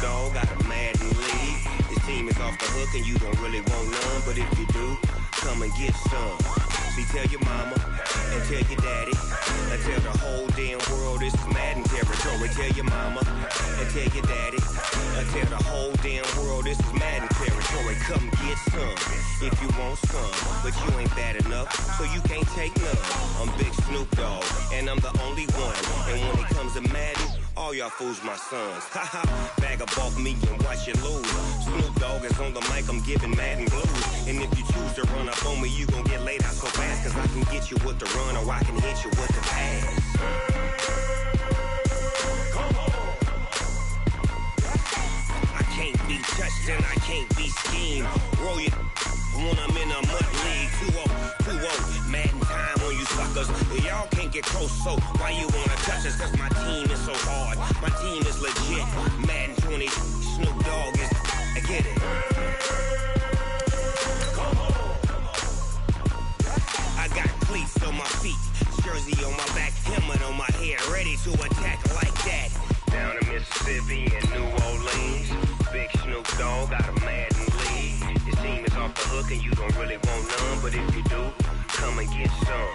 Dogg got a Madden league. This team is off the hook and you don't really want none, but if you do, come and get some. See, tell your mama and tell your daddy and tell the whole damn world this is Madden territory. Tell your mama and tell your daddy and tell the whole damn world this is Madden territory. Come get some if you want some, but you ain't bad enough, so you can't take none. I'm Big Snoop Dogg, and I'm the only one. And when it comes to Madden, all y'all fools my sons. Haha, bag up off me and watch you lose. Snoop Dogg is on the mic, I'm giving Madden blues. And if you choose to run up on me, you gon' get laid out so fast, cause I can get you with the run or I can hit you with the pass. I can't be touched and I can't be schemed. Roll you when I'm in a mud league. 2-0, Madden time on you suckers. Y'all can't get close, so why you wanna touch us? Cause my team is so hard. My team is legit. Madden 20, Snoop Dogg is, I get it. I got cleats on my feet, jersey on my back, helmet on my head, ready to attack like that. Down in Mississippi and New Orleans, Big Snoop Dogg got a Madden league. His team is off the hook and you don't really want none, but if you do, come and get some.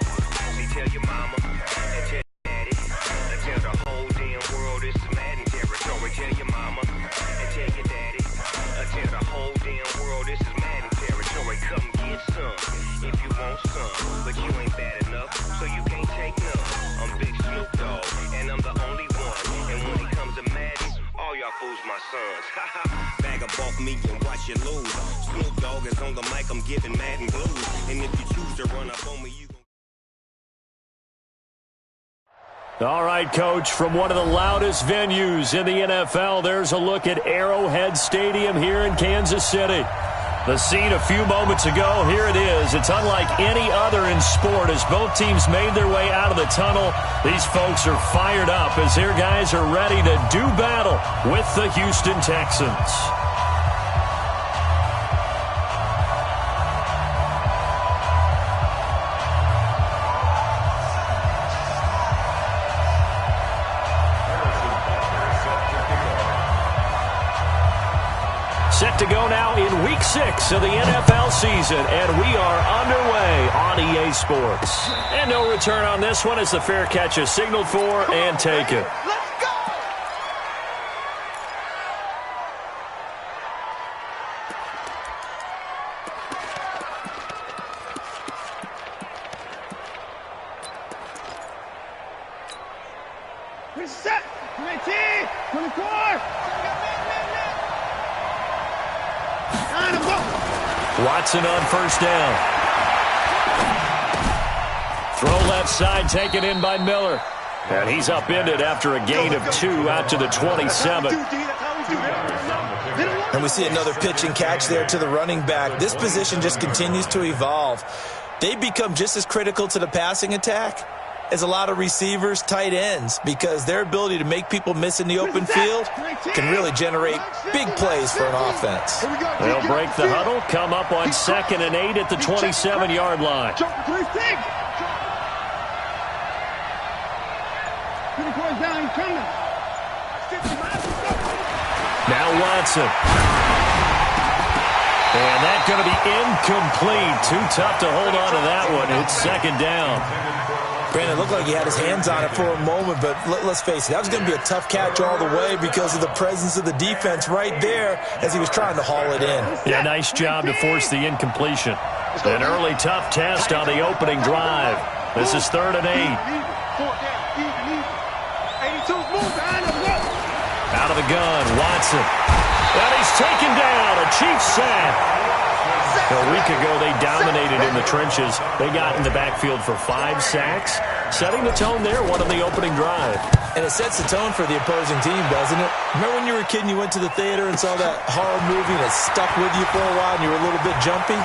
See, tell your mama and tell your daddy and tell the whole damn world this is Madden territory. Tell your mama and tell your daddy and tell the whole damn world this is Madden territory. Come get some if you want some, but you ain't bad enough, so you can't take none. I'm Big Snoop Dogg, and I'm the only one. And when it comes to Madden, all y'all fools my sons. Haha, bag up off me and watch you lose. Snoop Dogg is on the mic, I'm giving Madden blues. And if you choose to run up on me, you All right, Coach, from one of the loudest venues in the NFL, there's a look at Arrowhead Stadium here in Kansas City. The scene a few moments ago, here it is. It's unlike any other in sport as both teams made their way out of the tunnel. These folks are fired up as their guys are ready to do battle with the Houston Texans. Set to go now in Week 6 of the NFL season, and we are underway on EA Sports. And no return on this one as the fair catch is signaled for and taken. Let's go! Reset! 19! 24! Watson on first down. Throw left side, taken in by Miller. And he's upended after a gain of 2 out to the 27. And we see another pitch and catch there to the running back. This position just continues to evolve. They become just as critical to the passing attack as a lot of receivers, tight ends, because their ability to make people miss in the open field can really generate big plays for an offense. They'll break the huddle, come up on 2nd and 8 at the 27-yard line. Now Watson. And that's going to be incomplete. Too tough to hold on to that one. It's 2nd down. Brandon, it looked like he had his hands on it for a moment, but let's face it, that was going to be a tough catch all the way because of the presence of the defense right there as he was trying to haul it in. Yeah, nice job to force the incompletion. An early tough test on the opening drive. This is 3rd and 8. Out of the gun, Watson. And he's taken down, a Chiefs sack. A week ago, they dominated in the trenches. They got in the backfield for 5 sacks, setting the tone there, one on the opening drive. And it sets the tone for the opposing team, doesn't it? Remember when you were a kid and you went to the theater and saw that horror movie and it stuck with you for a while and you were a little bit jumpy?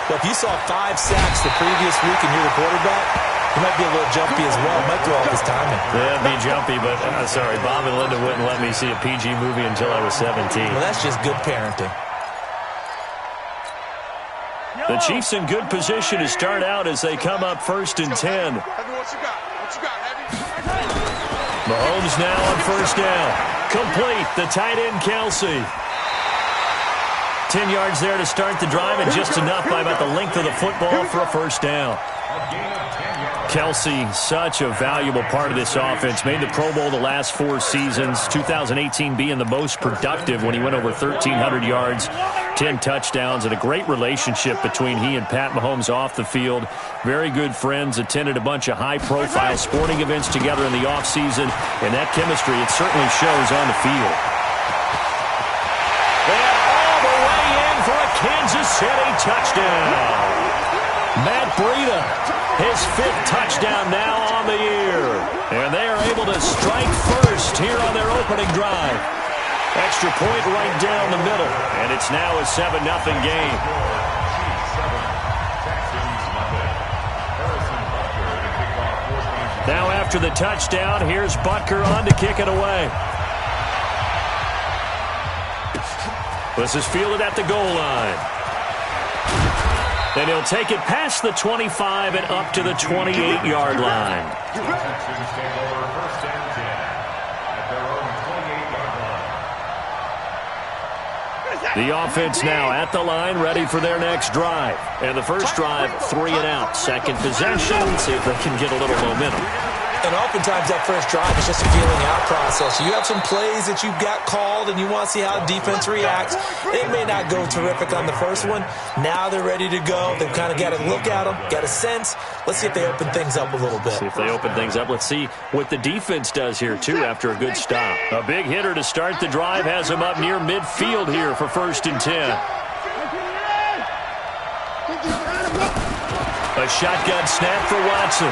Well, if you saw 5 sacks the previous week and you're the quarterback, you might be a little jumpy as well. Might throw off his timing. Yeah, be jumpy, but sorry, Bob and Linda wouldn't let me see a PG movie until I was 17. Well, that's just good parenting. The Chiefs in good position to start out as they come up 1st and 10. Mahomes now on 1st down. Complete. The tight end, Kelsey. 10 yards there to start the drive, and just enough by about the length of the football for a first down. Kelsey, such a valuable part of this offense. Made the Pro Bowl the last 4 seasons. 2018 being the most productive when he went over 1,300 yards, 10 touchdowns, and a great relationship between he and Pat Mahomes off the field. Very good friends. Attended a bunch of high-profile sporting events together in the offseason, and that chemistry, it certainly shows on the field. And all the way in for a Kansas City touchdown. Matt Breida, his 5th touchdown now on the year. And they are able to strike first here on their opening drive. Extra point right down the middle. And it's now a 7-0 game. Now after the touchdown, here's Butker on to kick it away. This is fielded at the goal line. And he'll take it past the 25 and up to the 28-yard line. The offense now at the line, ready for their next drive. And the first drive, 3 and out. Second possession, see if they can get a little momentum. And oftentimes that first drive is just a feeling out process. You have some plays that you've got called and you want to see how the defense reacts. It may not go terrific on the first one. Now they're ready to go. They've kind of got to look at them, got a sense. Let's see if they open things up a little bit. See if they open things up. Let's see what the defense does here, too, after a good stop. A big hitter to start the drive has him up near midfield here for 1st and 10. A shotgun snap for Watson.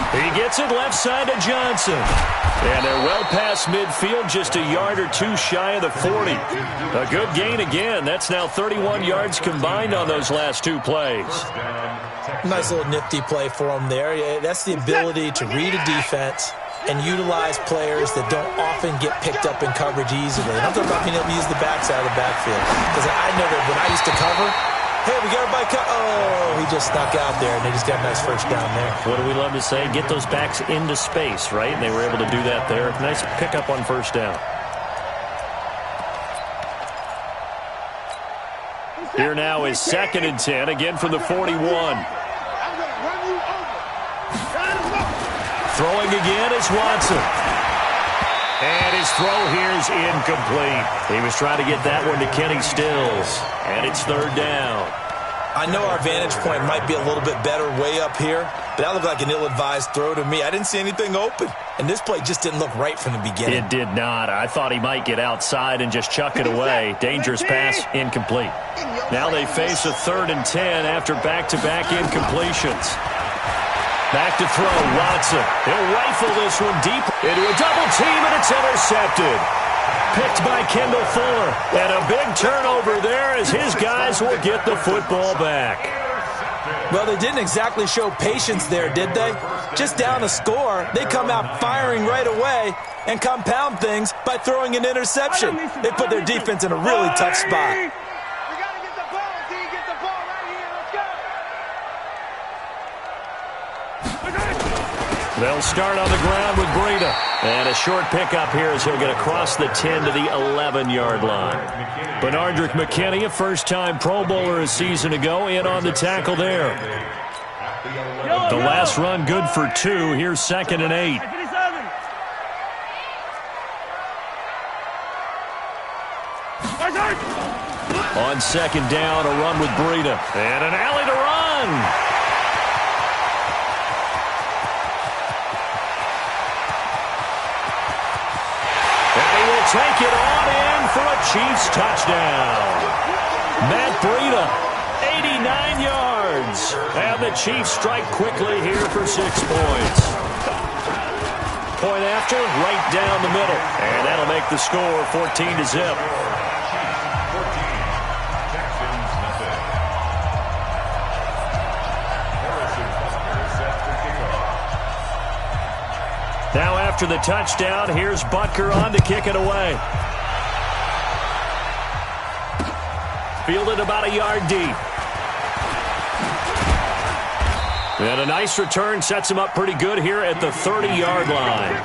He gets it left side to Johnson. And they're well past midfield, just a yard or 2 shy of the 40. A good gain again. That's now 31 yards combined on those last 2 plays. Nice little nifty play for him there. Yeah, that's the ability to read a defense and utilize players that don't often get picked up in coverage easily. And I'm talking about being able to use the backside of the backfield. Because I know that when I used to cover, hey, we got everybody cut. Oh, he just snuck out there, and they just got a nice first down there. What do we love to say? Get those backs into space, right? And they were able to do that there. Nice pickup on first down. Here now is 2nd and 10, again from the 41. Throwing again is Watson. And his throw here is incomplete. He was trying to get that one to Kenny Stills. And it's 3rd down. I know our vantage point might be a little bit better way up here, but that looked like an ill-advised throw to me. I didn't see anything open. And this play just didn't look right from the beginning. It did not. I thought he might get outside and just chuck it away. Dangerous pass, incomplete. Now they face a 3rd and 10 after back-to-back incompletions. Back to throw, Watson. He'll rifle this one deep into a double team, and it's intercepted. Picked by Kendall Fuller. And a big turnover there as his guys will get the football back. Well, they didn't exactly show patience there, did they? Just down a score, they come out firing right away and compound things by throwing an interception. They put their defense in a really tough spot. They'll start on the ground with Breida. And a short pickup here as he'll get across the 10 to the 11-yard line. Benardrick McKinney, a first-time Pro Bowler a season ago, in on the tackle there. The last run good for 2. Here's 2nd and 8. On 2nd down, a run with Breida. And an alley to run. Take it on in for a Chiefs touchdown. Matt Breida, 89 yards. And the Chiefs strike quickly here for 6 points. Point after, right down the middle. And that'll make the score 14-0. Now after the touchdown, here's Butker on to kick it away. Fielded about a yard deep. And a nice return sets him up pretty good here at the 30-yard line.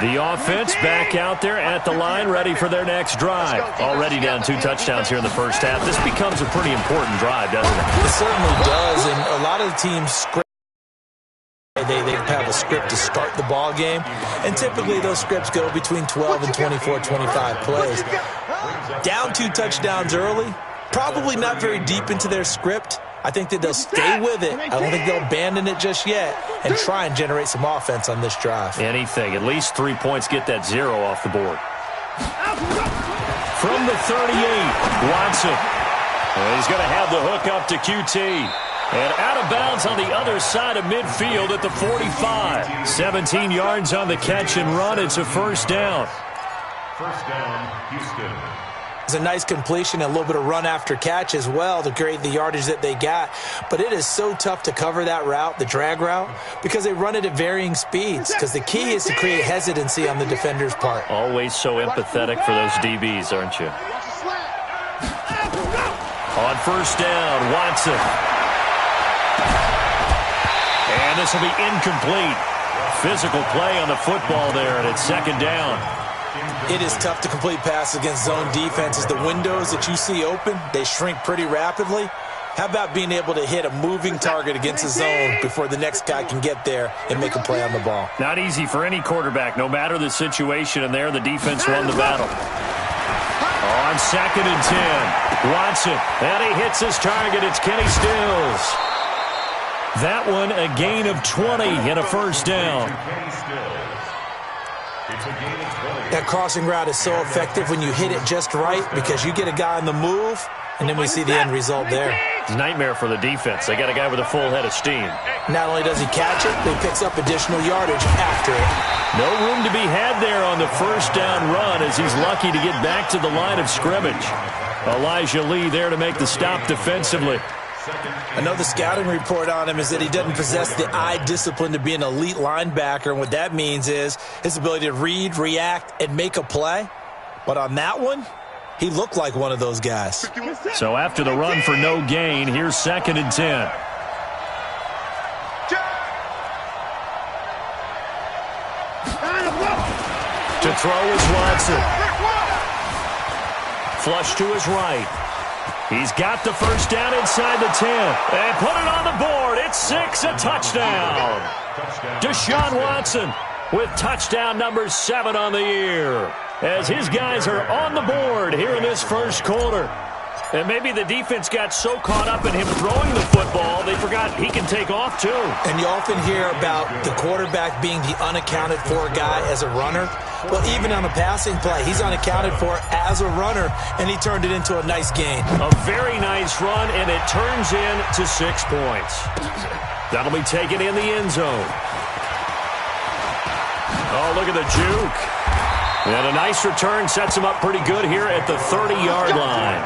The offense back out there at the line, ready for their next drive. Already down 2 touchdowns here in the first half. This becomes a pretty important drive, doesn't it? It certainly does, and a lot of the teams script. They have a script to start the ball game, and typically those scripts go between 12 and 24, 25 plays. Down 2 touchdowns early, probably not very deep into their script. I think that they'll stay with it. I don't think they'll abandon it just yet and try and generate some offense on this drive. Anything. At least 3 points, get that 0 off the board. From the 38, Watson. He's going to have the hook up to QT. And out of bounds on the other side of midfield at the 45. 17 yards on the catch and run. It's a first down. First down, Houston. It's a nice completion and a little bit of run after catch as well to create the yardage that they got. But it is so tough to cover that route, the drag route, because they run it at varying speeds. Because the key is to create hesitancy on the defender's part. Always so empathetic for those DBs, aren't you? On first down, Watson. And this will be incomplete. Physical play on the football there, and it's second down. It is tough to complete passes against zone defenses. The windows that you see open, they shrink pretty rapidly. How about being able to hit a moving target against the zone before the next guy can get there and make a play on the ball? Not easy for any quarterback, no matter the situation, and there the defense won the battle. On second and 10, Watson, and he hits his target. It's Kenny Stills. That one a gain of 20 and a first down. That crossing route is so effective when you hit it just right because you get a guy on the move, and then we see the end result there. It's a nightmare for the defense. They got a guy with a full head of steam. Not only does he catch it, but he picks up additional yardage after it. No room to be had there on the first down run as he's lucky to get back to the line of scrimmage. Elijah Lee there to make the stop defensively. Another scouting report on him is that he doesn't possess the eye discipline to be an elite linebacker, and what that means is his ability to read, react, and make a play. But on that one, he looked like one of those guys. So after the run for no gain, here's second and 10. To throw is Watson. Flush to his right. He's got the first down inside the 10. And put it on the board. It's 6, a touchdown. Deshaun Watson with touchdown number 7 on the year. As his guys are on the board here in this first quarter. And maybe the defense got so caught up in him throwing the football, they forgot he can take off too. And you often hear about the quarterback being the unaccounted for guy as a runner. Well, even on a passing play, he's unaccounted for as a runner, and he turned it into a nice gain. A very nice run, and it turns into 6 points. That'll be taken in the end zone. Oh, look at the juke. And a nice return sets him up pretty good here at the 30-yard line.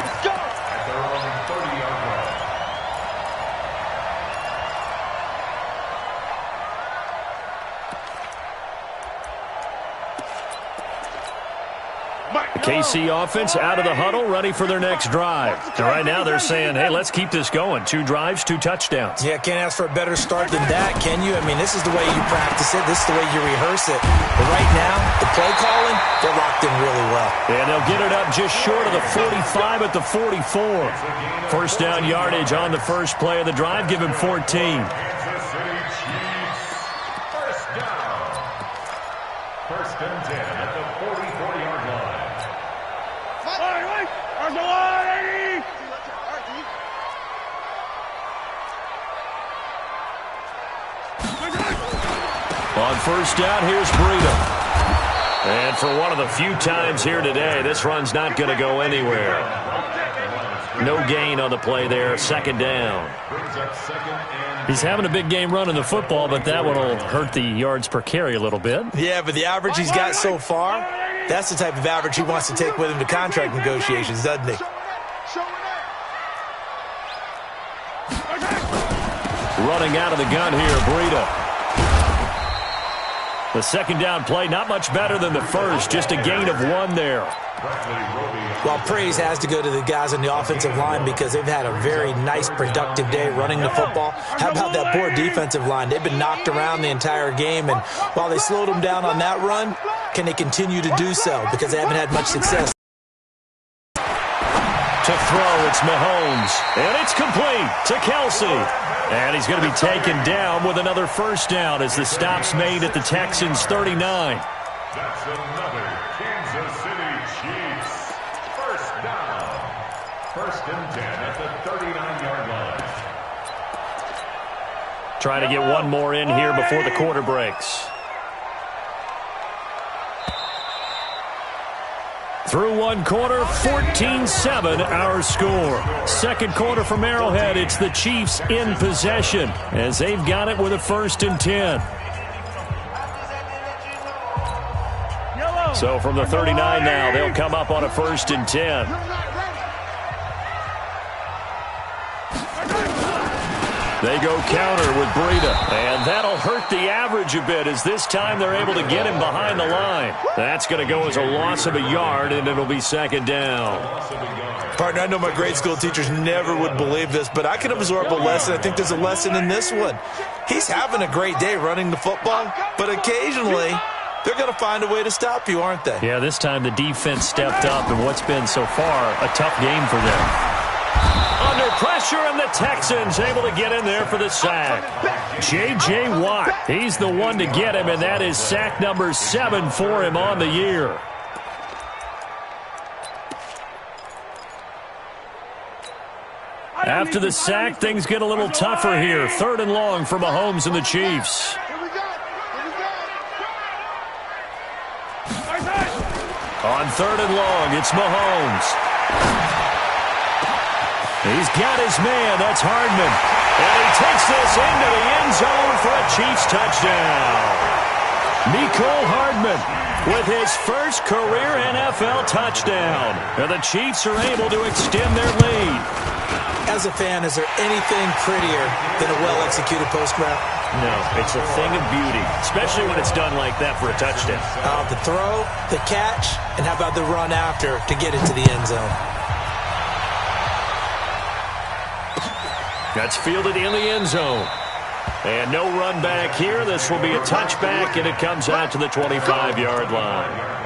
KC offense out of the huddle, ready for their next drive. And right now they're saying, hey, let's keep this going. 2 drives, 2 touchdowns. Yeah, can't ask for a better start than that, can you? I mean, this is the way you practice it. This is the way you rehearse it. But right now, the play calling, they're locked in really well. And they'll get it up just short of the 45 at the 44. First down yardage on the first play of the drive. Give him 14. First down. First and 10 at the 44-yard line. On first down, here's Breida. And for one of the few times here today, this run's not going to go anywhere. No gain on the play there, second down. He's having a big game running the football, but that one will hurt the yards per carry a little bit. Yeah, but the average he's got so far, that's the type of average he wants to take with him to contract negotiations, doesn't he? Running out of the gun here, Breida. The second down play, not much better than the first, just a gain of 1 there. Well, praise has to go to the guys on the offensive line because they've had a very nice, productive day running the football. How about that poor defensive line? They've been knocked around the entire game, and while they slowed them down on that run, can they continue to do so? Because they haven't had much success. To throw, it's Mahomes. And it's complete to Kelsey. And he's going to be taken down with another first down as the stop's made at the Texans' 39. That's another Kansas City Chiefs first down. 1st and 10 at the 39-yard line. Trying to get one more in here before the quarter breaks. Through one quarter, 14-7 our score. Second quarter from Arrowhead, it's the Chiefs in possession as they've got it with a 1st and 10. So from the 39 now, they'll come up on a 1st and 10. They go counter with Breida, and that'll hurt the average a bit as this time they're able to get him behind the line. That's going to go as a loss of a yard, and it'll be 2nd down. Partner, I know my grade school teachers never would believe this, but I can absorb a lesson. I think there's a lesson in this one. He's having a great day running the football, but occasionally they're going to find a way to stop you, aren't they? Yeah, this time the defense stepped up in what's been so far a tough game for them. Under pressure, and the Texans able to get in there for the sack. J.J. Watt, he's the one to get him, and that is sack number 7 for him on the year. After the sack, things get a little tougher here. 3rd and long for Mahomes and the Chiefs. On 3rd and long, it's Mahomes. He's got his man. That's Hardman. And he takes this into the end zone for a Chiefs touchdown. Mecole Hardman with his first career NFL touchdown. And the Chiefs are able to extend their lead. As a fan, is there anything prettier than a well-executed post route? No, it's a thing of beauty, especially when it's done like that for a touchdown. The throw, the catch, and how about the run after to get it to the end zone? That's fielded in the end zone. And no run back here. This will be a touchback, and it comes out to the 25-yard line.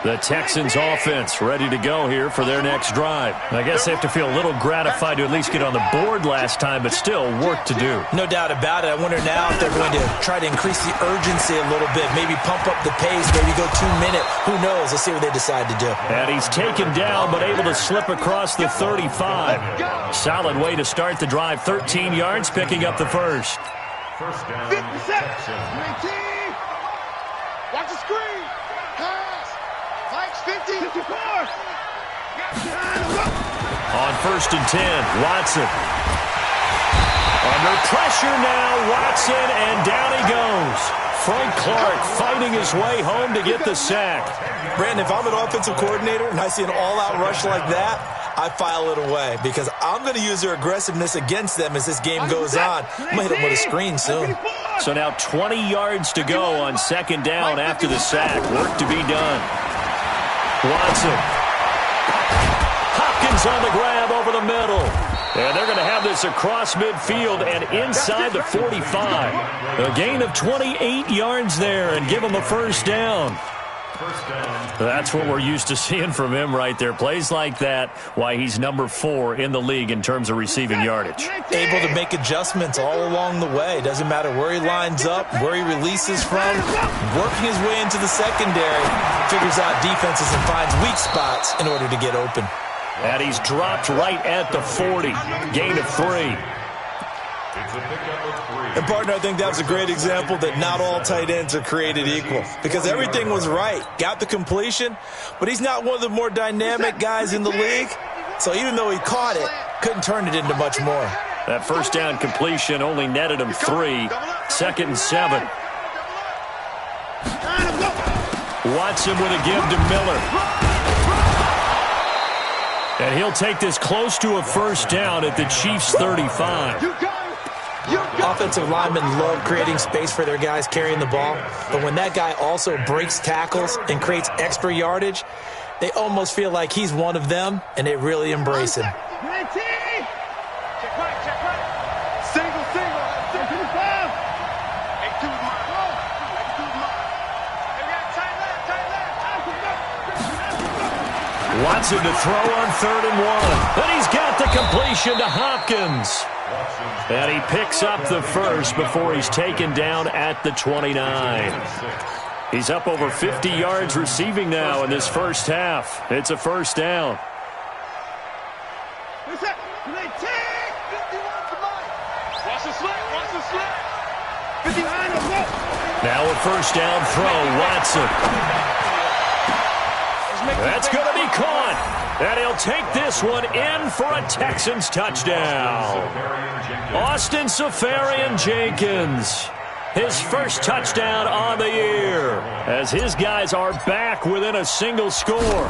The Texans offense ready to go here for their next drive. I guess they have to feel a little gratified to at least get on the board last time, but still work to do. No doubt about it. I wonder now if they're going to try to increase the urgency a little bit, maybe pump up the pace, maybe go 2-minute. Who knows? Let's see what they decide to do. And he's taken down, but able to slip across the 35. Solid way to start the drive. 13 yards, picking up the first. First down, Texans. Watch the screen. Pass. Flanks 50. 54. On 1st and 10, Watson. Under pressure now, Watson, and down he goes. Frank Clark fighting his way home to get the sack. Brandon, if I'm an offensive coordinator and I see an all-out rush like that, I file it away because I'm going to use their aggressiveness against them as this game goes on. I'm going to hit them with a screen soon. So now 20 yards to go on 2nd down after the sack. Work to be done. Watson. Hopkins on the grab over the middle. And they're going to have this across midfield and inside the 45. A gain of 28 yards there and give them a first down. That's what we're used to seeing from him right there. Plays like that, why he's number 4 in the league in terms of receiving yardage. Able to make adjustments all along the way. Doesn't matter where he lines up, where he releases from. Working his way into the secondary. Figures out defenses and finds weak spots in order to get open. And he's dropped right at the 40. Gain of 3. It's a pickup of 3. And, partner, I think that was a great example that not all tight ends are created equal because everything was right. Got the completion, but he's not one of the more dynamic guys in the league. So even though he caught it, couldn't turn it into much more. That first down completion only netted him 3. 2nd and 7. Watson with a give to Miller. And he'll take this close to a first down at the Chiefs' 35. Offensive linemen love creating space for their guys carrying the ball, but when that guy also breaks tackles and creates extra yardage, they almost feel like he's one of them, and they really embrace him. Single. Watson to throw on 3rd and 1. And he's got the completion to Hopkins. And he picks up the first before he's taken down at the 29. He's up over 50 yards receiving now in this first half. It's a first down. Now a first down throw, Watson. That's going to be caught. And he'll take this one in for a Texans touchdown. Austin Seferian-Jenkins, his first touchdown on the year, as his guys are back within a single score.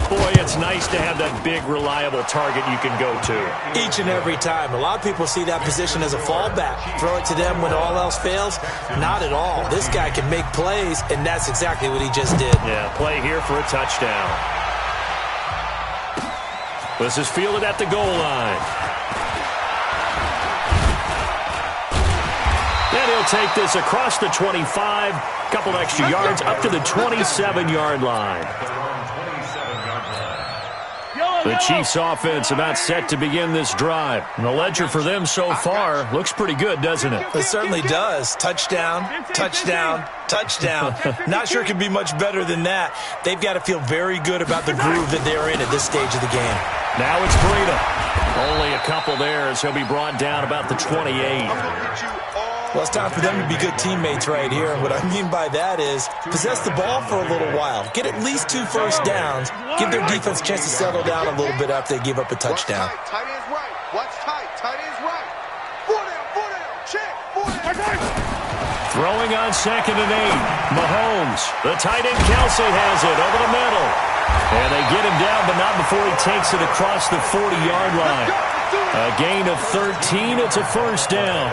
Boy, it's nice to have that big, reliable target you can go to. Each and every time. A lot of people see that position as a fallback. Throw it to them when all else fails? Not at all. This guy can make plays, and that's exactly what he just did. Yeah, play here for a touchdown. This is fielded at the goal line. And he'll take this across the 25, couple extra yards up to the 27-yard line. The Chiefs' offense about set to begin this drive. And the ledger for them so far looks pretty good, doesn't it? It certainly does. Touchdown, touchdown, touchdown. Not sure it can be much better than that. They've got to feel very good about the groove that they're in at this stage of the game. Now it's Breida. Only a couple there as he'll be brought down about the 28. Well, it's time for them to be good teammates right here. And what I mean by that is possess the ball for a little while. Get at least 2 first downs. Give their defense a chance to settle down a little bit after they give up a touchdown. Tight end's right. Watch tight. Tight end's right. 4 down. Check. 4 down. Throwing on 2nd and 8. Mahomes. The tight end Kelsey has it over the middle. And they get him down, but not before he takes it across the 40-yard line. A gain of 13. It's a first down.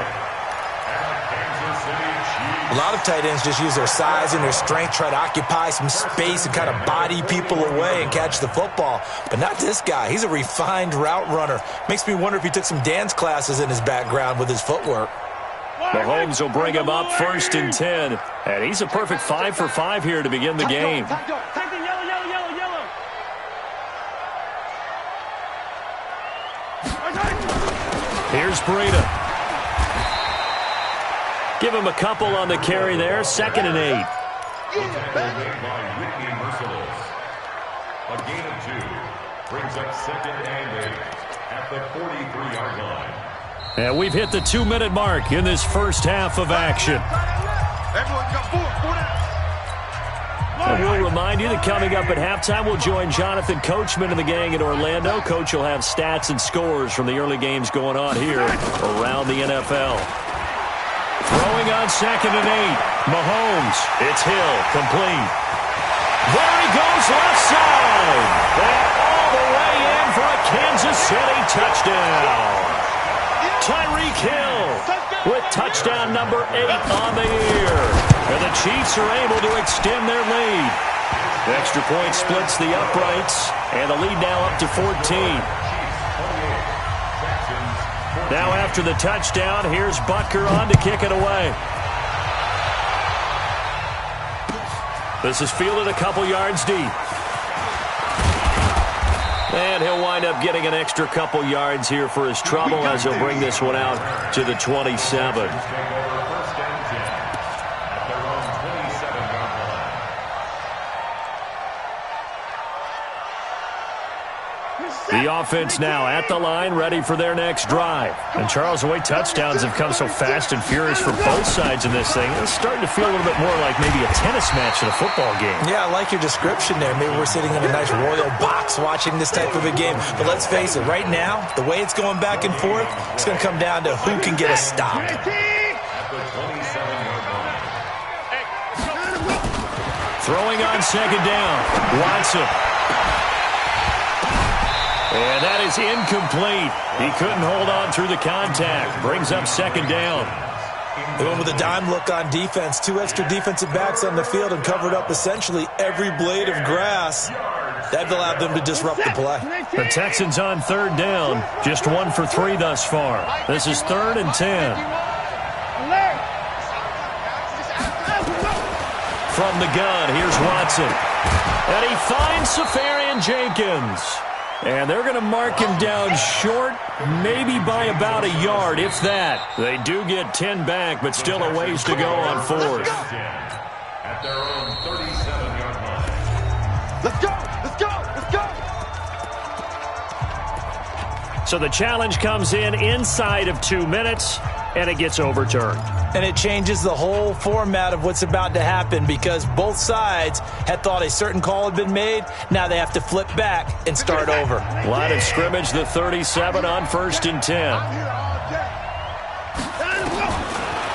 A lot of tight ends just use their size and their strength, try to occupy some space and kind of body people away and catch the football. But not this guy. He's a refined route runner. Makes me wonder if he took some dance classes in his background with his footwork. Mahomes will bring him up 1st and 10. And he's a perfect 5 for 5 here to begin the game. Here's Breida. Give him a couple on the carry there. 2nd and 8. A gain of 2 brings up 2nd and 8 at the 43-yard line. And we've hit the 2-minute mark in this first half of action. Everyone got 4 down. And we'll remind you that coming up at halftime, we'll join Jonathan Coachman and the gang in Orlando. Coach will have stats and scores from the early games going on here around the NFL. Throwing on 2nd and 8. Mahomes. It's Hill. Complete. There he goes left side. And all the way in for a Kansas City touchdown. Tyreek Hill with touchdown number 8 on the year. And the Chiefs are able to extend their lead. The extra point splits the uprights. And the lead now up to 14. Now after the touchdown, here's Butker on to kick it away. This is fielded a couple yards deep. And he'll wind up getting an extra couple yards here for his trouble as he'll bring this one out to the 27. The offense now at the line, ready for their next drive. And Charles, the way touchdowns have come so fast and furious for both sides in this thing, it's starting to feel a little bit more like maybe a tennis match in a football game. Yeah, I like your description there. Maybe we're sitting in a nice royal box watching this type of a game. But let's face it, right now, the way it's going back and forth, it's going to come down to who can get a stop. Throwing on 2nd down, Watson. And that is incomplete. He couldn't hold on through the contact. Brings up 2nd down. They went with a dime look on defense. 2 extra defensive backs on the field and covered up essentially every blade of grass. That allowed them to disrupt the play. The Texans on 3rd down. Just 1 for 3 thus far. This is 3rd and 10. From the gun, here's Watson. And he finds Safarian Jenkins. And they're going to mark him down short, maybe by about a yard, if that. They do get 10 back, but still a ways to go on fourth. At their own 37-yard line. Let's go! Let's go! Let's go! So the challenge comes in inside of 2 minutes, and it gets overturned. And it changes the whole format of what's about to happen because both sides had thought a certain call had been made. Now they have to flip back and start over. Line of scrimmage, the 37 on 1st and 10.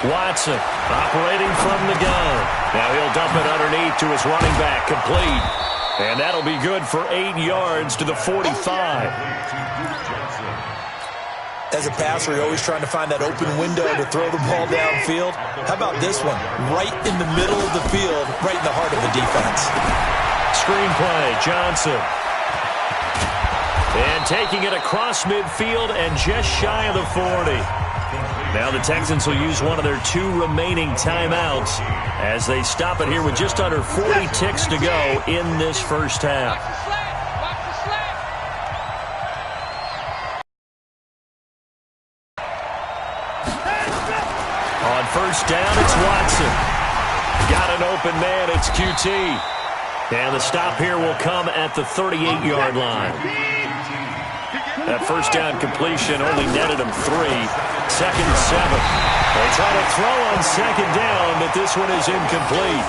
Watson operating from the gun. Now he'll dump it underneath to his running back, complete. And that'll be good for 8 yards to the 45. As a passer, you're always trying to find that open window to throw the ball downfield. How about this one? Right in the middle of the field, right in the heart of the defense. Screenplay, Johnson. And taking it across midfield and just shy of the 40. Now the Texans will use one of their 2 remaining timeouts as they stop it here with just under 40 ticks to go in this first half. On first down, it's Watson. Got an open man, it's QT. And the stop here will come at the 38-yard line. That first down completion only netted him 3. 2nd and 7. They try to throw on 2nd down, but this one is incomplete.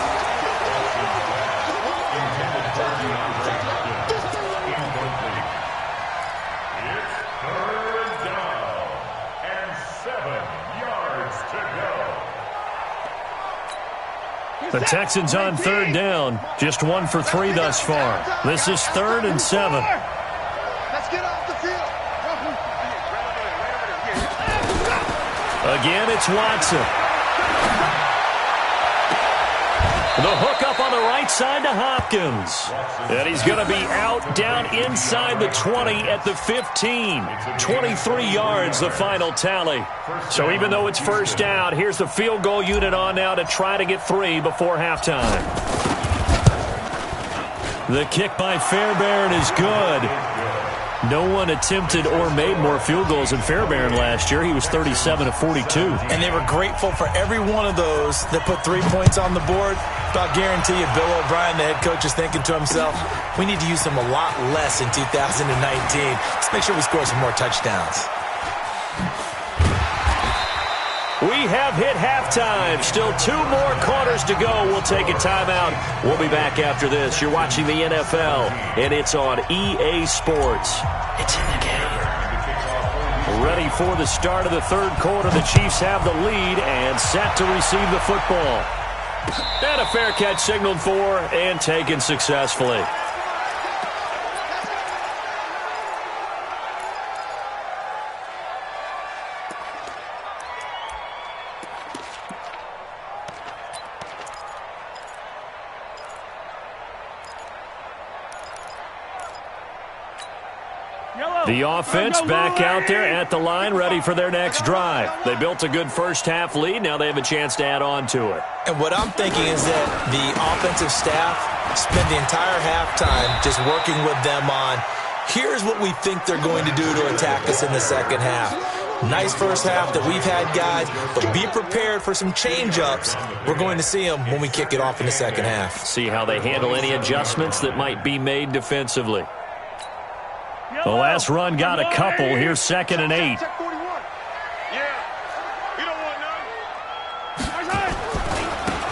The Texans on 3rd down. Just 1 for 3 thus far. This is 3rd and 7. Let's get off the field. Again, it's Watson. The hook up on the right side to Hopkins. And he's going to be out down inside the 20 at the 15. 23 yards, the final tally. So even though it's first down, here's the field goal unit on now to try to get 3 before halftime. The kick by Fairbairn is good. No one attempted or made more field goals than Fairbairn last year. He was 37 of 42. And they were grateful for every one of those that put 3 points on the board. About guarantee you Bill O'Brien, the head coach, is thinking to himself, we need to use him a lot less in 2019. Let's make sure we score some more touchdowns. We have hit halftime. Still 2 more quarters to go. We'll take a timeout. We'll be back after this. You're watching the NFL, and it's on EA Sports. It's in the game. Ready for the start of the 3rd quarter. The Chiefs have the lead and set to receive the football. And a fair catch signaled for and taken successfully. The offense back out there at the line, ready for their next drive. They built a good first half lead. Now they have a chance to add on to it. And what I'm thinking is that the offensive staff spent the entire halftime just working with them on, here's what we think they're going to do to attack us in the second half. Nice first half that we've had, guys, but be prepared for some change-ups. We're going to see them when we kick it off in the second half. See how they handle any adjustments that might be made defensively. The last run got a couple. Here's 2nd and 8.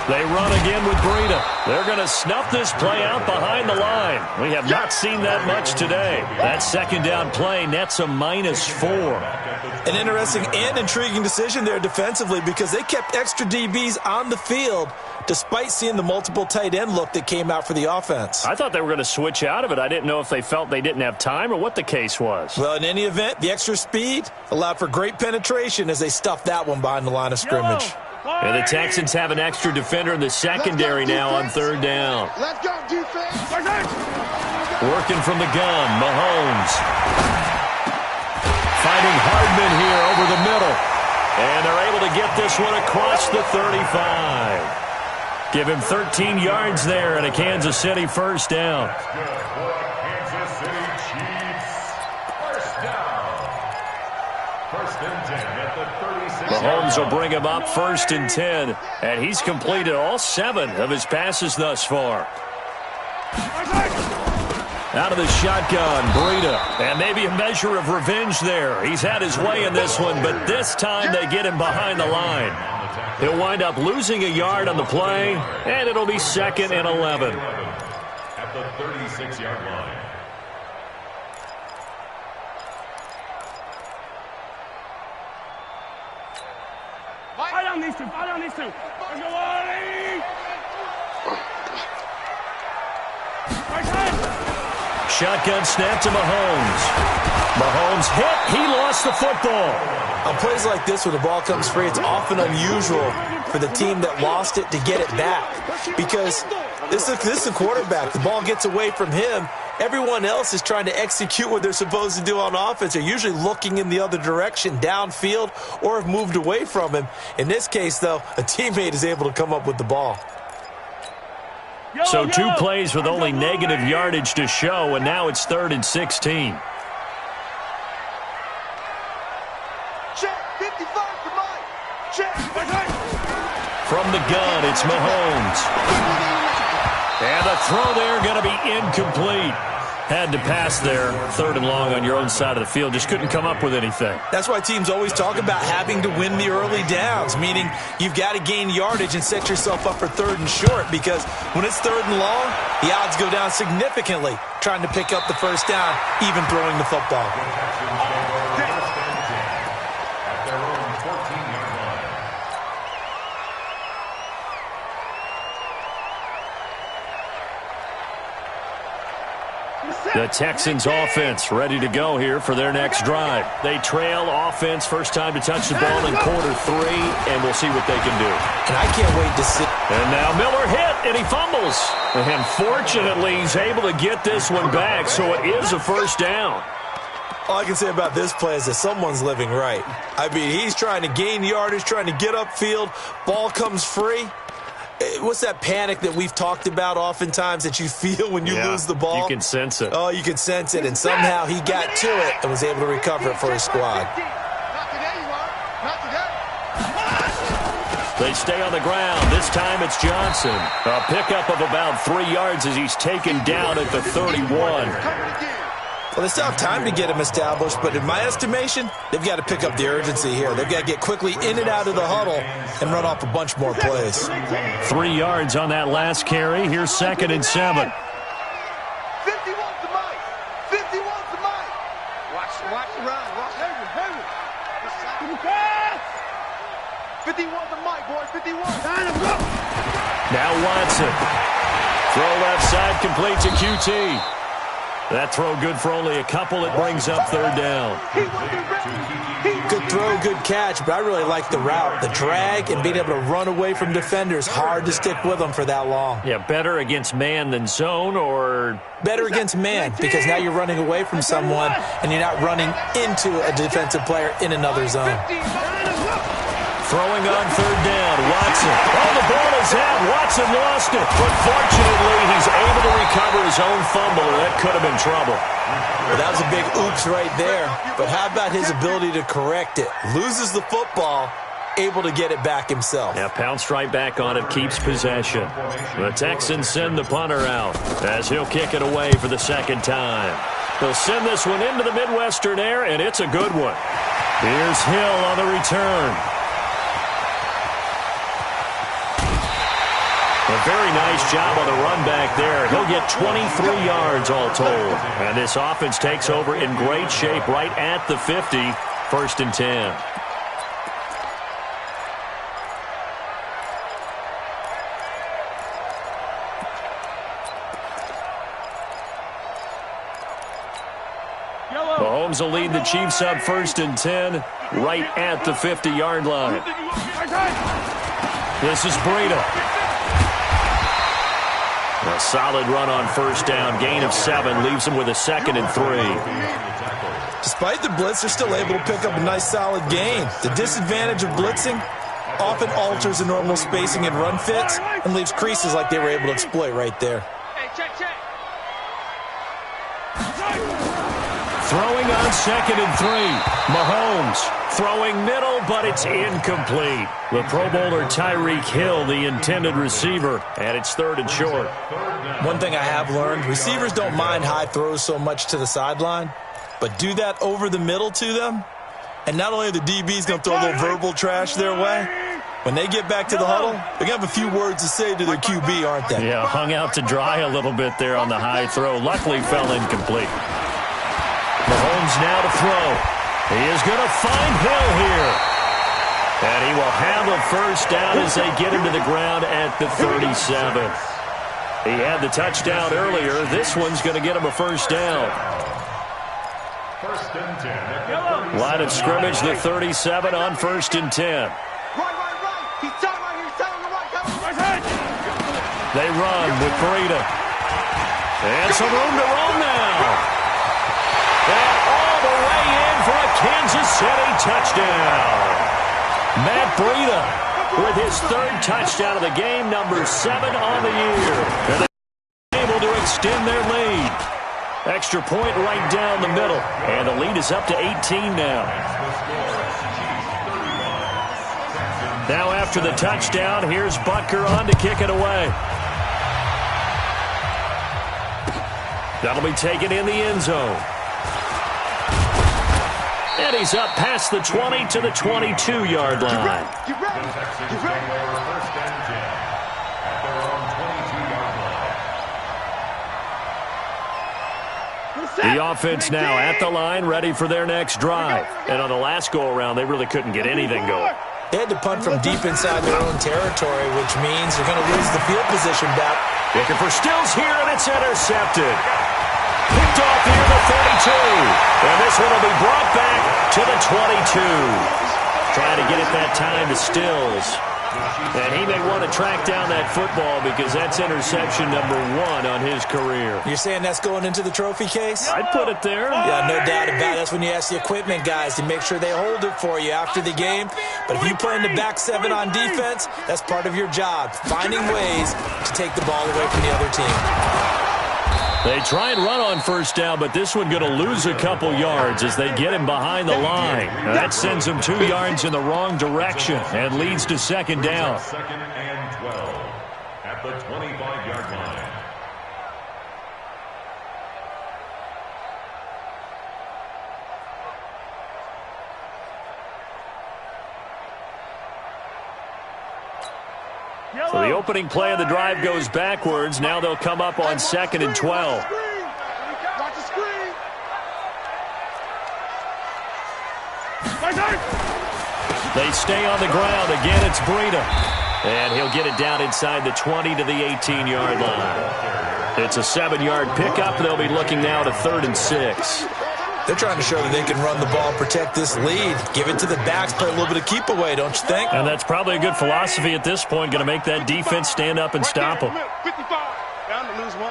They run again with Breida. They're going to snuff this play out behind the line. We have not seen that much today. That 2nd down play nets a -4. An interesting and intriguing decision there defensively because they kept extra DBs on the field despite seeing the multiple tight end look that came out for the offense. I thought they were going to switch out of it. I didn't know if they felt they didn't have time or what the case was. Well, in any event, the extra speed allowed for great penetration as they stuffed that one behind the line of scrimmage. And the Texans have an extra defender in the secondary now on 3rd down. Let's go, defense. Working from the gun, Mahomes. Finding Hardman here over the middle. And they're able to get this one across the 35. Give him 13 yards there and a Kansas City first down. That's good for a Kansas City Chiefs first down. First and 10 at the 36. Mahomes will bring him up first and 10, and he's completed all 7 of his passes thus far. Out of the shotgun, Breida, and maybe a measure of revenge there. He's had his way in this one, but this time they get him behind the line. He'll wind up losing a yard on the play, and it'll be 2nd and 11. At the 36-yard line. Fight on these two. Fight on these two. Let's go, Wally. Shotgun snap to Mahomes. Mahomes hit. He lost the football. On plays like this where the ball comes free, it's often unusual for the team that lost it to get it back. Because this is a quarterback. The ball gets away from him. Everyone else is trying to execute what they're supposed to do on offense. They're usually looking in the other direction, downfield, or have moved away from him. In this case, though, a teammate is able to come up with the ball. So 2 plays with only negative yardage to show, and now it's 3rd and 16. Check, 55 to Mike. Check. From the gun, it's Mahomes. And the throw there going to be incomplete. Had to pass there, 3rd and long on your own side of the field. Just couldn't come up with anything. That's why teams always talk about having to win the early downs, meaning you've got to gain yardage and set yourself up for 3rd and short, because when it's 3rd and long, the odds go down significantly trying to pick up the first down, even throwing the football. The Texans offense ready to go here for their next drive. They trail offense, first time to touch the ball in quarter 3, and we'll see what they can do. And I can't wait to see. And now Miller hit, and he fumbles. And fortunately, he's able to get this one back, so it is a first down. All I can say about this play is that someone's living right. I mean, he's trying to gain yardage, trying to get upfield. Ball comes free. What's that panic that we've talked about oftentimes that you feel when you lose the ball? You can sense it. Oh, you can sense it, and somehow he got to it and was able to recover it for his squad. Not today, you are. Not today. They stay on the ground. This time it's Johnson. A pickup of about 3 yards as he's taken down at the 31. Well, they still have time to get him established, but in my estimation, they've got to pick up the urgency here. They've got to get quickly in and out of the huddle and run off a bunch more plays. 3 yards on that last carry. Here's 2nd and 7. 51 to Mike. 51 to Mike. Watch the run. Watch Hayward. 51 to Mike, boys. 51. Now Watson. Throw left side, complete to QT. That throw good for only a couple. It brings up 3rd down. Good throw, good catch, but I really like the route. The drag and being able to run away from defenders, hard to stick with them for that long. Yeah, better against man than zone, or? Better against man, because now you're running away from someone and you're not running into a defensive player in another zone. Throwing on 3rd down, Watson. Oh, the ball is out. Watson lost it. But fortunately, he's able to recover his own fumble, or that could have been trouble. Well, that was a big oops right there. But how about his ability to correct it? Loses the football, able to get it back himself. Yeah, pounced right back on it, keeps possession. The Texans send the punter out as he'll kick it away for the 2nd time. They'll send this one into the Midwestern air, and it's a good one. Here's Hill on the return. A very nice job on the run back there. He'll get 23 yards all told. And this offense takes over in great shape right at the 50. 1st and 10. Mahomes will lead the Chiefs up 1st and 10 right at the 50-yard line. This is Breida. A solid run on 1st down. Gain of 7 leaves them with a 2nd and 3. Despite the blitz, they're still able to pick up a nice solid gain. The disadvantage of blitzing, often alters the normal spacing and run fits and leaves creases like they were able to exploit right there. Hey, check. Throwing on 2nd and 3. Mahomes throwing middle, but it's incomplete. The Pro Bowler Tyreek Hill, the intended receiver, and it's 3rd and short. One thing I have learned, receivers don't mind high throws so much to the sideline, but do that over the middle to them, and not only are the DBs going to throw a little verbal trash their way, when they get back to the huddle, they're going to have a few words to say to their QB, aren't they? Yeah, hung out to dry a little bit there on the high throw. Luckily fell incomplete. Mahomes now to throw. He is going to find Hill here. And he will have a first down as they get him to the ground at the 37. He had the touchdown earlier. This one's going to get him a first down. First and 10. Line of scrimmage, the 37 on 1st and 10. Right. He's telling right here. He's telling the right. They run with Breida. And some room to roam now. And all the way in for a Kansas City touchdown. Matt Breida with his 3rd touchdown of the game, number 7 on the year. And they're able to extend their lead. Extra point right down the middle. And the lead is up to 18 now. Now after the touchdown, here's Butker on to kick it away. That'll be taken in the end zone. And he's up past the 20 to the 22-yard line. Get ready. The Texans take over first and 10 at their own 22-yard line. The offense now at the line, ready for their next drive. And on the last go-around, they really couldn't get anything going. They had to punt from deep inside their own territory, which means they're going to lose the field position back. Looking for Stills here, and it's intercepted. Picked off near the 32. And this one will be brought back to the 22. Trying to get it that time to Stills. And he may want to track down that football because that's interception number 1 on his career. You're saying that's going into the trophy case? I'd put it there. Yeah, no doubt about it. That's when you ask the equipment guys to make sure they hold it for you after the game. But if you play in the back 7 on defense, that's part of your job, finding ways to take the ball away from the other team. They try and run on first down, but this one going to lose a couple yards as they get him behind the line. Now that sends him 2 yards in the wrong direction and leads to 2nd down. 2nd and 12 at the 25-yard line. So the opening play of the drive goes backwards. Now they'll come up on 2nd and 12. Watch the screen. They stay on the ground. Again, it's Breida. And he'll get it down inside the 20 to the 18-yard line. It's a 7-yard pickup. They'll be looking now to 3rd and 6. They're trying to show that they can run the ball and protect this lead. Give it to the backs, play a little bit of keep away, don't you think? And that's probably a good philosophy at this point. Going to make that defense stand up and stop them. 55. Down to lose 1.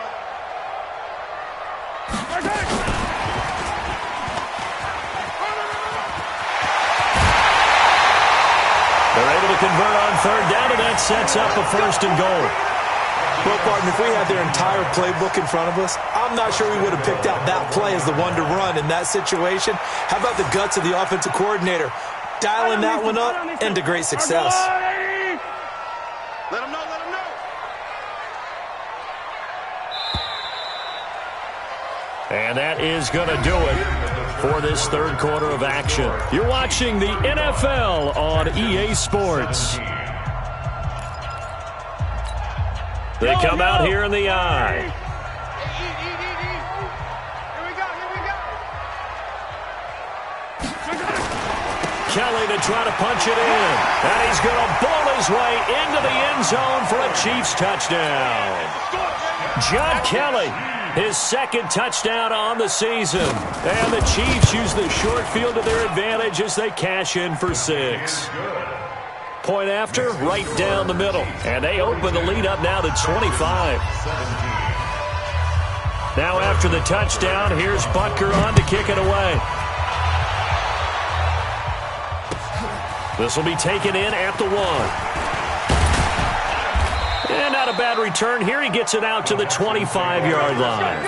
They're able to convert on 3rd down, and that sets up a 1st and goal. Well, partner, if we had their entire playbook in front of us, I'm not sure we would have picked out that play as the one to run in that situation. How about the guts of the offensive coordinator? Dialing that one up into great success. Let him know, let him know. And that is going to do it for this 3rd quarter of action. You're watching the NFL on EA Sports. They come out here in the eye. Here we go, here we go. Kelly to try to punch it in. And he's going to bowl his way into the end zone for a Chiefs touchdown. John Kelly, his 2nd touchdown on the season. And the Chiefs use the short field to their advantage as they cash in for 6. Point after, right down the middle. And they open the lead up now to 25. Now after the touchdown, here's Butker on to kick it away. This will be taken in at the 1. And not a bad return here. He gets it out to the 25-yard line.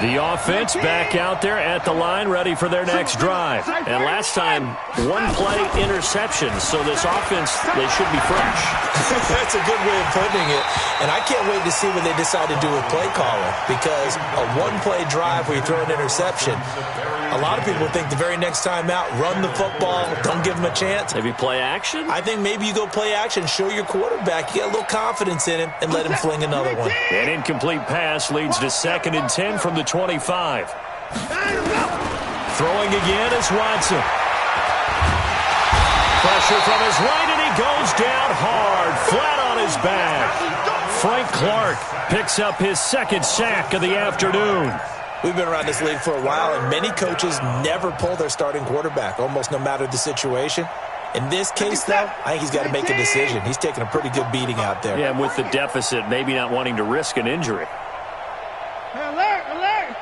The offense back out there at the line, ready for their next drive. And last time, one-play interception. So this offense, they should be fresh. That's a good way of putting it. And I can't wait to see what they decide to do with play calling, because a one-play drive where you throw an interception, a lot of people think the very next time out, run the football, don't give them a chance. Maybe play action? I think maybe you go play action, show your quarterback, you get a little confidence in him, and let him fling another one. An incomplete pass leads to 2nd and 10 from the 25. Throwing again is Watson. Pressure from his right, and he goes down hard, flat on his back. Frank Clark picks up his 2nd sack of the afternoon. We've been around this league for a while, and many coaches never pull their starting quarterback, almost no matter the situation. In this case, though, I think he's got to make a decision. He's taking a pretty good beating out there. Yeah, and with the deficit, maybe not wanting to risk an injury. Alert, alert.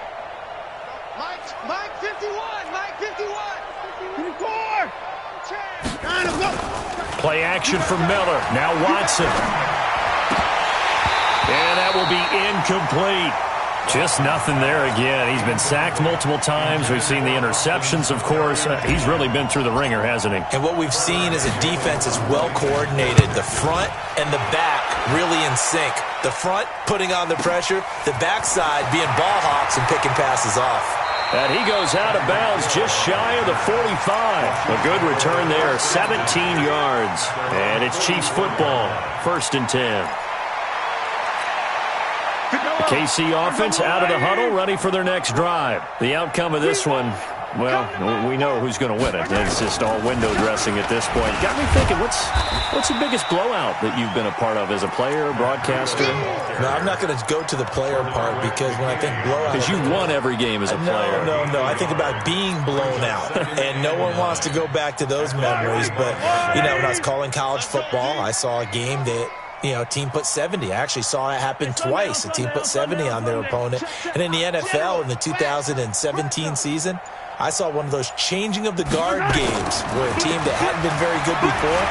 Mike 51, Mike 51. 54. Play action from Miller. Now Watson. And that will be incomplete. Just nothing there again. He's been sacked multiple times. We've seen the interceptions, of course. He's really been through the ringer, hasn't he? And what we've seen is a defense that's well coordinated. The front and the back really in sync. The front putting on the pressure, the backside being ball hawks and picking passes off. And he goes out of bounds just shy of the 45. A good return there, 17 yards. And it's Chiefs football, 1st and 10. The KC offense out of the huddle, ready for their next drive. The outcome of this one, well, we know who's going to win it. It's just all window dressing at this point. Got me thinking, what's the biggest blowout that you've been a part of as a player, broadcaster? No, I'm not going to go to the player part, because when I think blowout... Because you won every game as a player. No. I think about being blown out, and no one wants to go back to those memories. But, when I was calling college football, I saw a game that... a team put 70. I actually saw it happen twice. A team put 70 on their opponent. And in the NFL in the 2017 season, I saw one of those changing of the guard games where a team that hadn't been very good before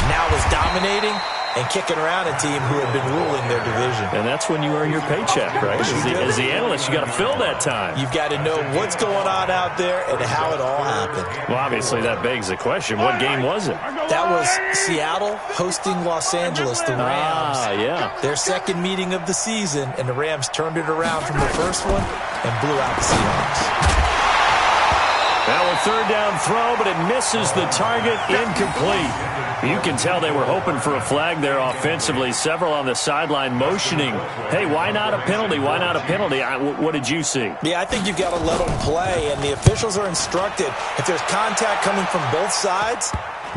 now was dominating and kicking around a team who had been ruling their division. And that's when you earn your paycheck, right? As the analyst, you got to fill that time. You've got to know what's going on out there and how it all happened. Well, obviously, that begs the question, what game was it? That was Seattle hosting Los Angeles, the Rams. Yeah. Their 2nd meeting of the season, and the Rams turned it around from the first one and blew out the Seahawks. Now a 3rd down throw, but it misses the target, incomplete. You can tell they were hoping for a flag there offensively. Several on the sideline motioning, hey, why not a penalty? Why not a penalty? What did you see? Yeah, I think you've got to let them play, and the officials are instructed. If there's contact coming from both sides,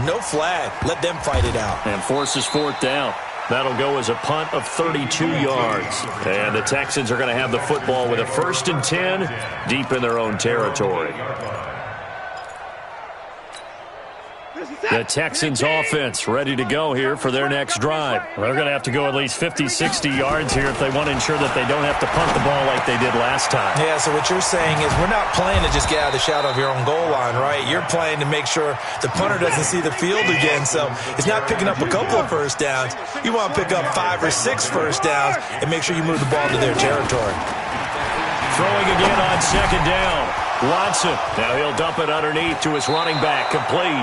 no flag. Let them fight it out. And forces 4th down. That'll go as a punt of 32 yards. And the Texans are going to have the football with a 1st and 10 deep in their own territory. The Texans offense ready to go here for their next drive. They're going to have to go at least 50, 60 yards here if they want to ensure that they don't have to punt the ball like they did last time. Yeah, so what you're saying is we're not playing to just get out of the shadow of your own goal line, right? You're playing to make sure the punter doesn't see the field again. So it's not picking up a couple of first downs. You want to pick up 5 or 6 first downs and make sure you move the ball to their territory. Throwing again on 2nd down. Watson. Now he'll dump it underneath to his running back. Complete.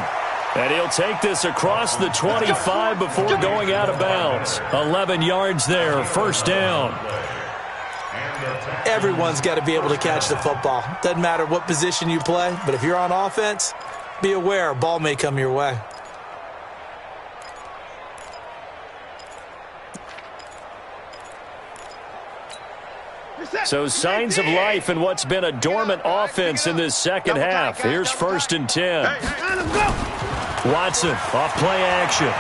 And he'll take this across the 25 before going out of bounds. 11 yards there, 1st down. Everyone's got to be able to catch the football. Doesn't matter what position you play, but if you're on offense, be aware a ball may come your way. So signs of life in what's been a dormant offense in this second half. Here's 1st and 10. Watson off play action.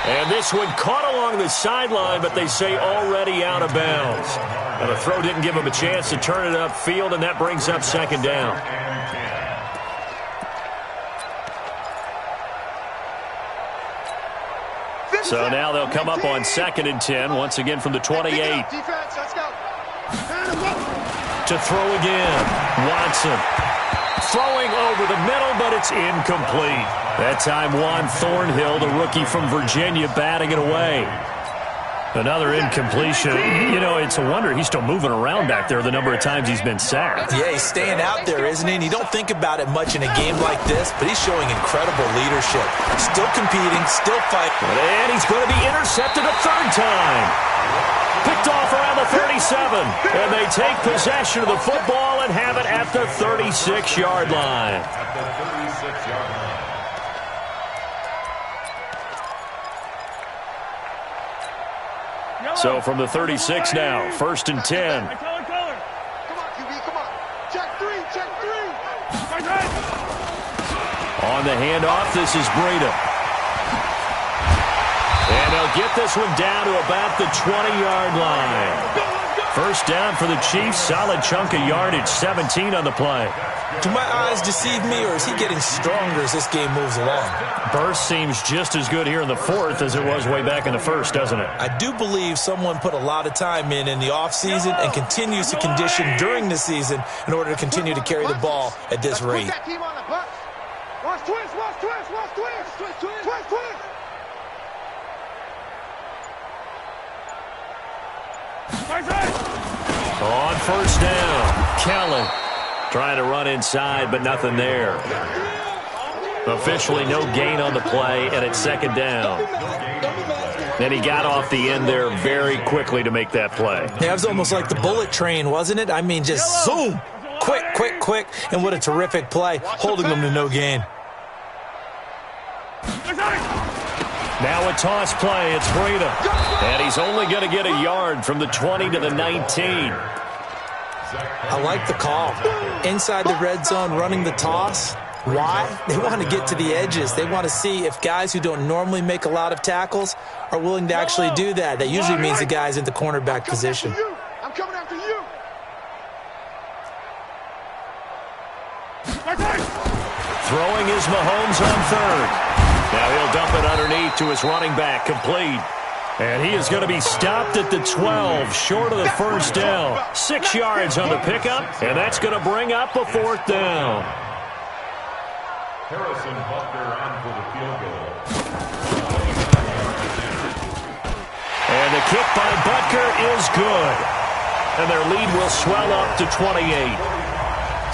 And this one caught along the sideline, but they say already out of bounds. And the throw didn't give him a chance to turn it upfield, and that brings up 2nd down. So now they'll come up on 2nd and 10, once again from the 28. Defense, let's go. To throw again. Watson throwing over the middle, but it's incomplete. That time Juan Thornhill, the rookie from Virginia, batting it away. Another incompletion. You know, it's a wonder he's still moving around back there the number of times he's been sacked. Yeah, he's staying out there, isn't he? And you don't think about it much in a game like this, but he's showing incredible leadership. Still competing, still fighting. And he's going to be intercepted a third time. Picked off around the 37. And they take possession of the football and have it at the 36-yard line. At the 36-yard line. So from the 36 now, 1st and 10. Come on, QB, come on. Check three. On the handoff, this is Breida. And they'll get this one down to about the 20-yard line. First down for the Chiefs. Solid chunk of yardage, 17 on the play. Do my eyes deceive me, or is he getting stronger as this game moves along? Burst seems just as good here in the 4th as it was way back in the 1st, doesn't it? I do believe someone put a lot of time in the offseason and continues to condition during the season in order to continue to carry the ball at this rate. Put that team on the bus. Watch twist. On first down, Kelly trying to run inside, but nothing there. Officially no gain on the play, and it's 2nd down. Then he got off the end there very quickly to make that play. Yeah, it was almost like the bullet train, wasn't it? I mean, just zoom, quick, and what a terrific play, holding them to no gain. Now a toss play, it's Breida. And he's only going to get a yard from the 20 to the 19. I like the call. Inside the red zone, running the toss. Why? They want to get to the edges. They want to see if guys who don't normally make a lot of tackles are willing to actually do that. That usually means the guy's in the cornerback position. I'm coming after you. Throwing is Mahomes on 3rd. Now he'll dump it underneath to his running back, complete. And he is going to be stopped at the 12, short of the first down. 6 yards on the pickup, and that's going to bring up a 4th down. Harrison Butker on for the field goal. And the kick by Butker is good. And their lead will swell up to 28.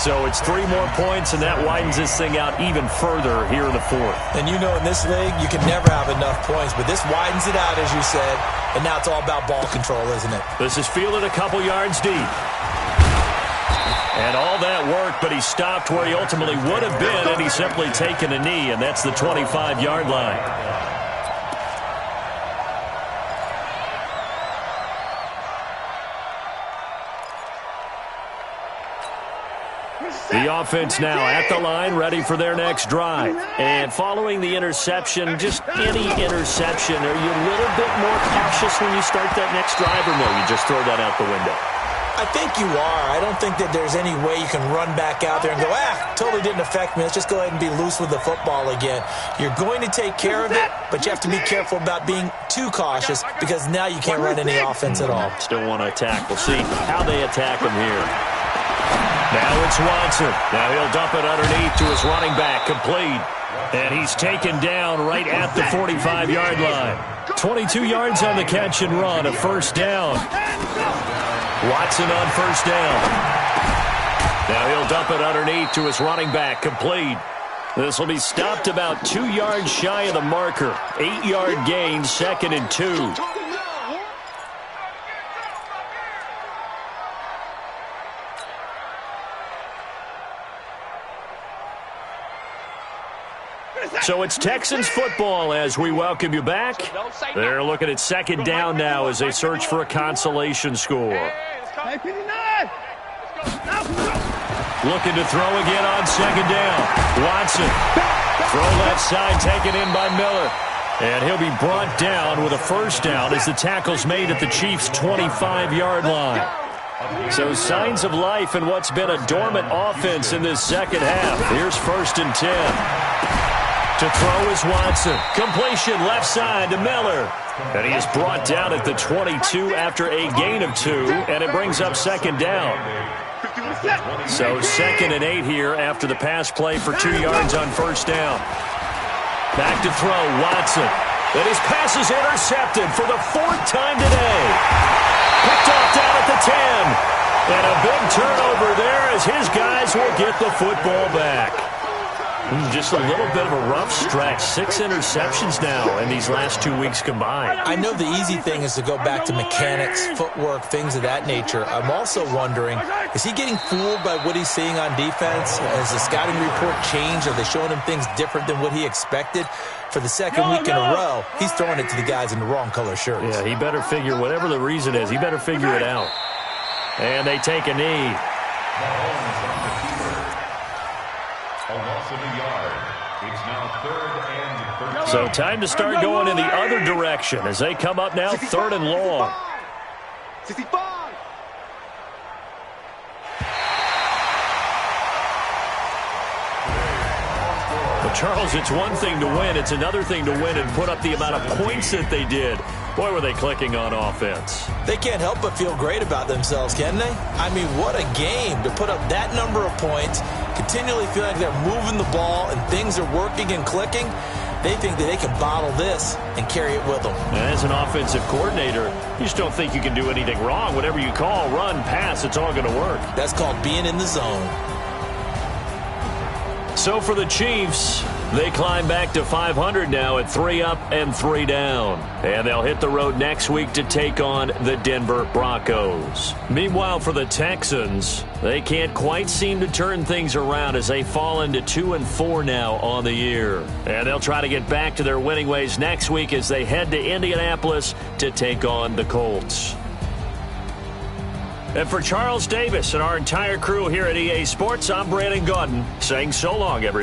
So it's 3 more points, and that widens this thing out even further here in the 4th. And you know in this league, you can never have enough points, but this widens it out, as you said, and now it's all about ball control, isn't it? This is fielded a couple yards deep. And all that work, but he stopped where he ultimately would have been, and he's simply taken a knee, and that's the 25-yard line. The offense now at the line, ready for their next drive. And following the interception, just any interception, are you a little bit more cautious when you start that next drive, or no, you just throw that out the window? I think you are. I don't think that there's any way you can run back out there and go, totally didn't affect me. Let's just go ahead and be loose with the football again. You're going to take care of it, but you have to be careful about being too cautious because now you can't run any offense at all. Still want to attack. We'll see how they attack him here. Now it's Watson. Now he'll dump it underneath to his running back, complete. And he's taken down right at the 45-yard line. 22 yards on the catch and run, a 1st down. Watson on 1st down. Now he'll dump it underneath to his running back, complete. This will be stopped about 2 yards shy of the marker. 8-yard gain, 2nd and 2. So it's Texans football as we welcome you back. They're looking at 2nd down now as they search for a consolation score. Looking to throw again on 2nd down. Watson. Throw left side taken in by Miller. And he'll be brought down with a 1st down as the tackle's made at the Chiefs' 25-yard line. So signs of life in what's been a dormant offense in this 2nd half. Here's 1st and 10. To throw is Watson. Completion left side to Miller. And he is brought down at the 22 after a gain of 2, and it brings up 2nd down. So 2nd and 8 here after the pass play for 2 yards on first down. Back to throw, Watson. And his pass is intercepted for the 4th time today. Picked off down at the 10. And a big turnover there as his guys will get the football back. Just a little bit of a rough stretch. 6 interceptions now in these last 2 weeks combined. I know the easy thing is to go back to mechanics, footwork, things of that nature. I'm also wondering, is he getting fooled by what he's seeing on defense? Has the scouting report changed? Are they showing him things different than what he expected? For the 2nd week in a row, he's throwing it to the guys in the wrong color shirts. Yeah, he better figure, whatever the reason is, he better figure it out. And they take a knee. A loss of a yard. It's now 3rd and 13. So time to start going in the other direction as they come up now 3rd and long. 65. Well, Charles, it's one thing to win. It's another thing to win and put up the amount of points that they did. Boy, were they clicking on offense. They can't help but feel great about themselves, can they? I mean, what a game to put up that number of points, continually feel like they're moving the ball and things are working and clicking. They think that they can bottle this and carry it with them. And as an offensive coordinator, you just don't think you can do anything wrong. Whatever you call, run, pass, it's all going to work. That's called being in the zone. So for the Chiefs, they climb back to 500 now at 3 up and 3 down. And they'll hit the road next week to take on the Denver Broncos. Meanwhile, for the Texans, they can't quite seem to turn things around as they fall into 2 and 4 now on the year. And they'll try to get back to their winning ways next week as they head to Indianapolis to take on the Colts. And for Charles Davis and our entire crew here at EA Sports, I'm Brandon Gaudin saying so long, everybody.